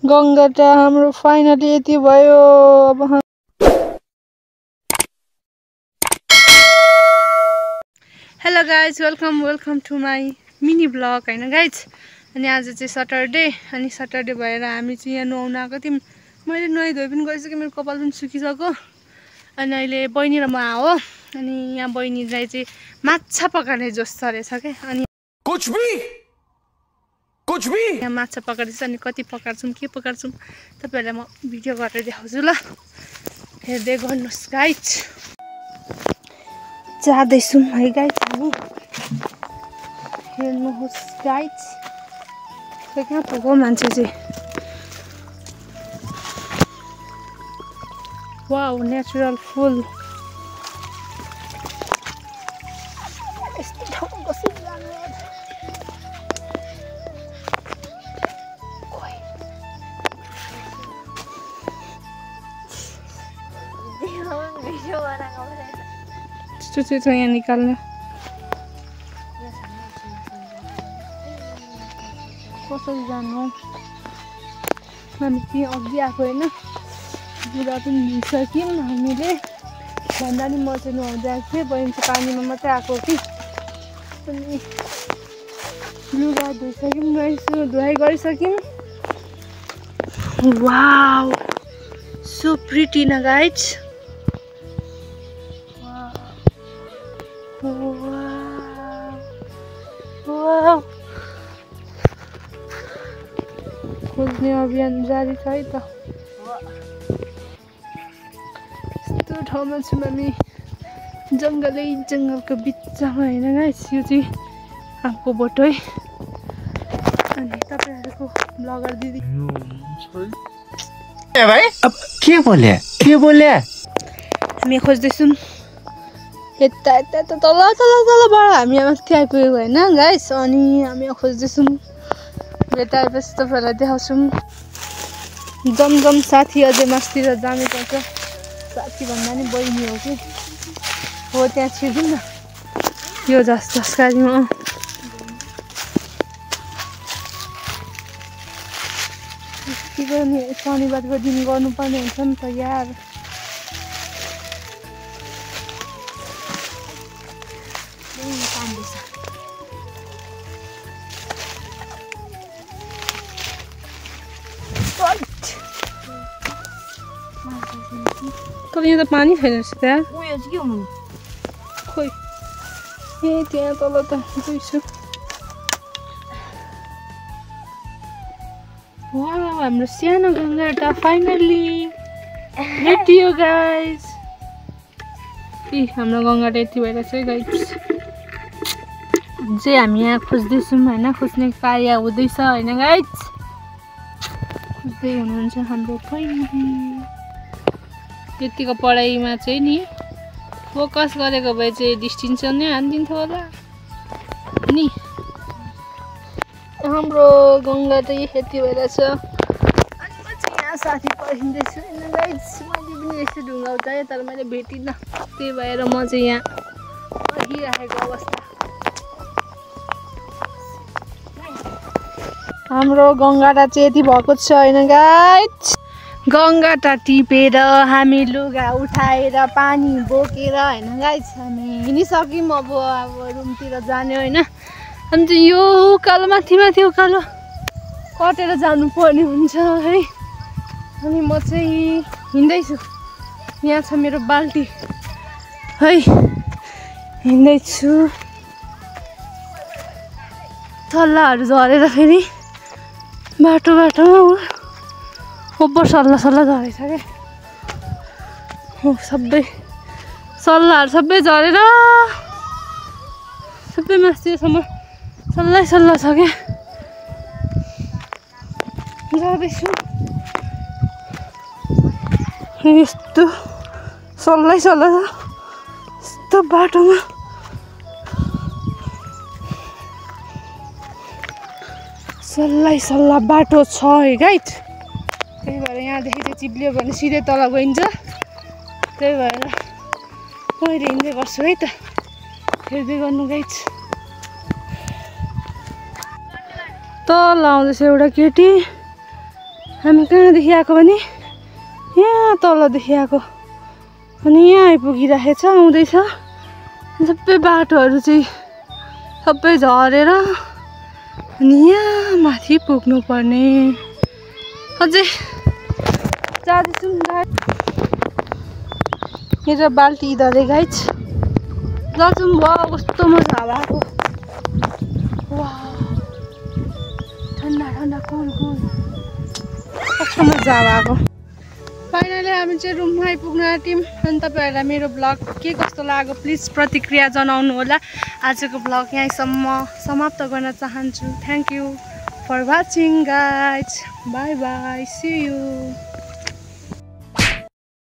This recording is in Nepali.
गंगाटा हाम्रो फाइनली यति भयो। अब hello guys, welcome to my mini blog हैन गाइज। अनि आज चाहिँ सटरडे, अनि सटरडे भएर हामी चाहिँ यहाँ नुहाउन आएको थियौँ। मैले नुहाइ धोइ पनि गइसकेँ, मेरो कपाल पनि सुकिसक्यो। अनि अहिले बहिनी र म हो। अनि यहाँ बहिनीलाई चाहिँ माछा पकाउने जोस रहेछ क्या। अनि कुछ भी यहाँ माछा पकाउँदैछ। अनि कति पकाउँछौँ के पकाउँछौँ तपाईँहरूलाई म भिडियो गरेर देखाउँछु ल, हेर्दै गर्नुहोस् गाइज। जाँदैछौँ है गाइज हामी, हेर्नुहोस् गाइज। कहाँ पुग्यो मान्छे चाहिँ। वाउ, नेचुरल फुल। यस्तो ठाउँमा कसरी जानु। त्यस्तो चाहिँ यहाँ निकाल्नु कसरी जानु। हामी चाहिँ अघि आएको होइन, बुढा पनि धुइसक्यौँ हामीले। भन्दा नि म चाहिँ नुहाउँदै आएको थिएँ, बहिनी चाहिँ पानीमा मात्रै आएको कि। अनि लुगा धुइसक्यौँ, धुवाइ गरिसक्यौँ। वाउ, सो प्रिटी न गाइज। खोज्ने अभियान जारी छ है त। यस्तो ठाउँमा छौँ हामी, जङ्गलको बिचमा होइन गाइस। यो चाहिँ आँपको बोटो है। अनि तपाईँहरूको ब्लगर दिदी भाइ अब के बोले हामी खोज्दैछौँ। यता तलबाट हामी माथि आइपुगेको होइन गाइस। अनि हामी खोज्दैछौँ। यता आएपछि तपाईँहरूलाई देखाउँछौँ। जमजम साथी अझै मासतिर जानुपर्छ। साथी भन्दा नि बहिनी हो कि हो, त्यहाँ छिर्दिउँ न यो जस गाडीमा। के गर्ने, शनिबारको दिन गर्नुपर्ने हुन्छ नि त यार। तर यहाँ त पानी छैन रहेछ त्यहाँ। उयो चाहिँ के हुनु खोइ, ए त्यहाँ तल त गइसु। वाउ, हाम्रो सानो गङ्गाटा फाइनली भेटियो गाइज। हाम्रो गङ्गाटा यति भइरहेछ है गाइज। अझै हामी यहाँ खोज्दैछौँ होइन, खोज्ने कार्य हुँदैछ होइन गाइज। खोज्दै हुनुहुन्छ हाम्रो बहिनी। यतिको पढाइमा चाहिँ नि फोकस गरेको भए चाहिँ डिस्टिङसन नै हानिदिन्थ्यो होला नि। हाम्रो गङ्गा चाहिँ यति भइरहेछ। अनि म चाहिँ यहाँ साथी पर्खिँदैछु होइन गाइज। मैले पनि यस्तो ढुङ्गा उठाएँ तर मैले भेटिनँ, त्यही भएर म चाहिँ यहाँ पर्खिराखेको अवस्था। हाम्रो गङ्गाटा चाहिँ यति भएको छ होइन गाइज। गङ्गाटा टिपेर हामी लुगा उठाएर पानी बोकेर होइन गाइज हामी हिँडिसक्यौँ। अब रुमतिर जाने होइन। अनि चाहिँ यो उकालो माथि उकालो कटेर जानुपर्ने हुन्छ है। अनि म चाहिँ हिँड्दैछु। यहाँ छ मेरो बाल्टी है, हिँड्दैछु। थल्लाहरू झरेर फेरि बाटोमा ओपर सल्लाह झरेछ क्या। सबै सल्लाहहरू सबै झरेर सबै मास्तिसम्म सल्लाह छ क्या। जाँदैछु यस्तो सल्लाह छ यस्तो बाटोमा। सल्लाह बाटो छ है गाइज। त्यही भएर यहाँदेखि चाहिँ चिप्लियो भने सिधै तल गइन्छ। त्यही भएर मैले हिँड्दै गर्छु है त, हेर्दै गर्नु गाइज। तल आउँदैछ एउटा केटी, हामी कहाँदेखि आएको भने यहाँ तलदेखि आएको अनि यहाँ आइपुगिरहेको छ आउँदैछ सबै बाटोहरू चाहिँ सबै झरेर अनि यहाँ माथि पुग्नु पर्ने अझै जाँदैछौँ गाइज मेरो बाल्टी इधरै गाइज जान्छौँ भयो कस्तो मजा हावाको ठन्डा ठन्डा कुल कुल कस्तो मजा हावाको फाइनली हामी चाहिँ रुममा आइपुग्न आँट्यौँ अनि तपाईँहरूलाई मेरो ब्लग के कस्तो लाग्यो प्लिज प्रतिक्रिया जनाउनु होला आजको ब्लग यहीँसम्म समाप्त गर्न चाहन्छु thank you for watching guys bye bye see you